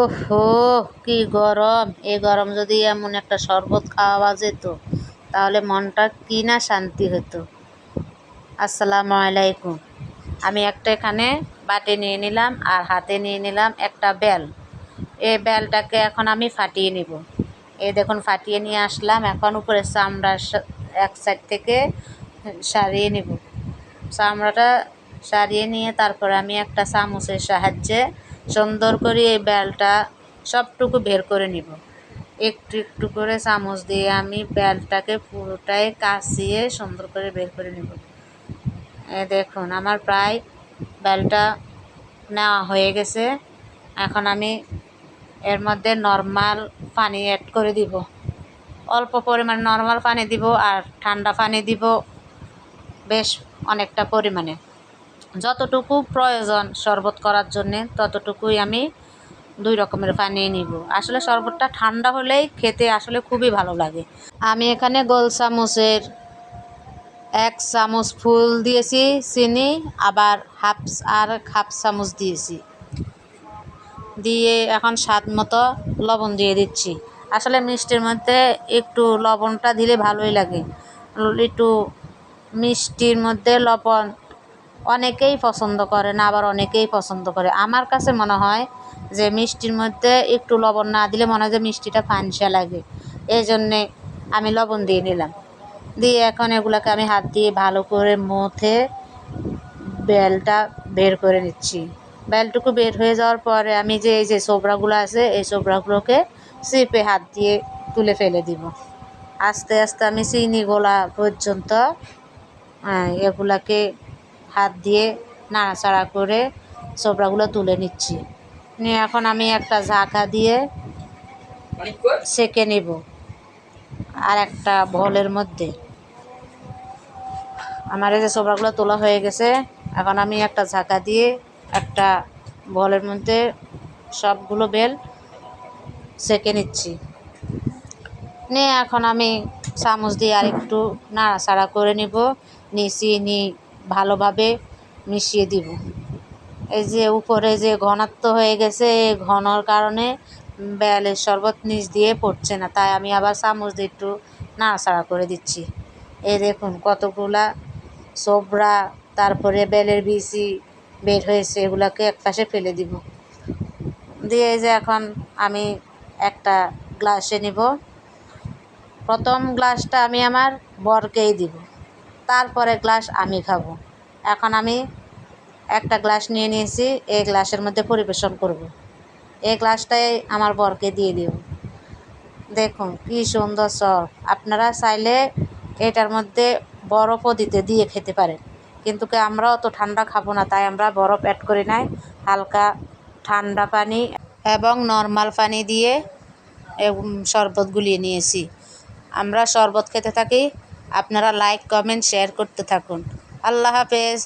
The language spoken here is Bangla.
ওহো, কি গরম! এই গরম যদি এমন একটা শরবত খাওয়া যেত তাহলে মনটা কি না শান্তি হতো। আসসালামু আলাইকুম। আমি একটা এখানে বাটি নিয়ে নিলাম আর হাতে নিয়ে নিলাম একটা বেল। এই বেলটাকে এখন আমি ফাটিয়ে নিব। এই দেখুন ফাটিয়ে নিয়ে আসলাম। এখন উপরে চামড়ার এক সাইড থেকে সারিয়ে নিব। চামড়াটা সারিয়ে নিয়ে তারপরে আমি একটা চামচের সাহায্যে সুন্দর করে এই বেলটা সবটুকু বের করে নিব। একটু একটু করে চামচ দিয়ে আমি বেলটাকে পুরোটাই কাচিয়ে সুন্দর করে বের করে নিব। দেখুন আমার প্রায় বেলটা নেওয়া হয়ে গেছে। এখন আমি এর মধ্যে নর্মাল পানি অ্যাড করে দিব। অল্প পরিমাণে নর্মাল পানি দিব আর ঠান্ডা পানি দিব বেশ অনেকটা পরিমাণে। যতটুকু প্রয়োজন শরবত করার জন্যে ততটুকুই আমি 2 রকমের পানি নিব। আসলে শরবতটা ঠান্ডা হলেই খেতে আসলে খুবই ভালো লাগে। আমি এখানে গোল চামচের 1 চামচ ফুল দিয়েছি চিনি, আবার হাফ চামচ দিয়েছি। দিয়ে এখন স্বাদ মতো লবণ দিয়ে দিচ্ছি। আসলে মিষ্টির মধ্যে একটু লবণটা দিলে ভালোই লাগে। একটু মিষ্টির মধ্যে লবণ অনেকেই পছন্দ করে না, আবার অনেকেই পছন্দ করে। আমার কাছে মনে হয় যে মিষ্টির মধ্যে একটু লবণ না দিলে মনে হয় যে মিষ্টিটা ফানসা লাগে। এই জন্যে আমি লবণ দিয়ে নিলাম। দিয়ে এখন এগুলোকে আমি হাত দিয়ে ভালো করে মথে বেলটা বের করে নিচ্ছি। বেলটুকু বের হয়ে যাওয়ার পরে আমি যে এই যে ছোবড়াগুলো আছে এই ছোবড়াগুলোকে চিপে হাত দিয়ে তুলে ফেলে দিব। আস্তে আস্তে আমি চিনি গোলা পর্যন্ত এগুলাকে হাত দিয়ে নাড়াচাড়া করে ছোবড়াগুলো তুলে নিচ্ছি। নিয়ে এখন আমি একটা ঝাঁকা দিয়ে সেঁকে নেব আর একটা বলের মধ্যে। আমার এই যে ছোবড়াগুলো তোলা হয়ে গেছে। এখন আমি একটা ঝাঁকা দিয়ে একটা বলের মধ্যে সবগুলো বেল সেঁকে নিচ্ছি। নিয়ে এখন আমি চামচ দিয়ে আরেকটু নাড়াচাড়া করে নিব। চিনি ভালোভাবে মিশিয়ে দিব। এই যে উপরে যে ঘনত্ব হয়ে গেছে, এই ঘনর কারণে বেলের শরবত নিচ দিয়ে পড়ছে না, তাই আমি আবার চামচ দিয়ে একটু নাড়াচাড়া করে দিচ্ছি। এই দেখুন কতগুলা ছোবড়া তারপরে বেলের বিচি বের হয়েছে, এগুলাকে একপাশে ফেলে দিব। দিয়ে এই যে এখন আমি একটা গ্লাসে নিব। প্রথম গ্লাসটা আমি আমার বরকেই দিব, তারপরে গ্লাস আমি খাবো। এখন আমি একটা গ্লাস নিয়ে নিয়েছি, এই গ্লাসের মধ্যে পরিবেশন করব। এই গ্লাসটাই আমার বরকে দিয়ে দিব। দেখুন কি সুন্দর সর। আপনারা চাইলে এটার মধ্যে বরফও দিয়ে খেতে পারেন, কিন্তু আমরা অত ঠান্ডা খাবো না, তাই আমরা বরফ অ্যাড করি নাই। হালকা ঠান্ডা পানি এবং নর্মাল পানি দিয়ে শরবত গুলিয়ে নিয়েছি। আমরা শরবত খেতে থাকি। আপনারা লাইক কমেন্ট শেয়ার করতে থাকুন। আল্লাহ হাফেজ।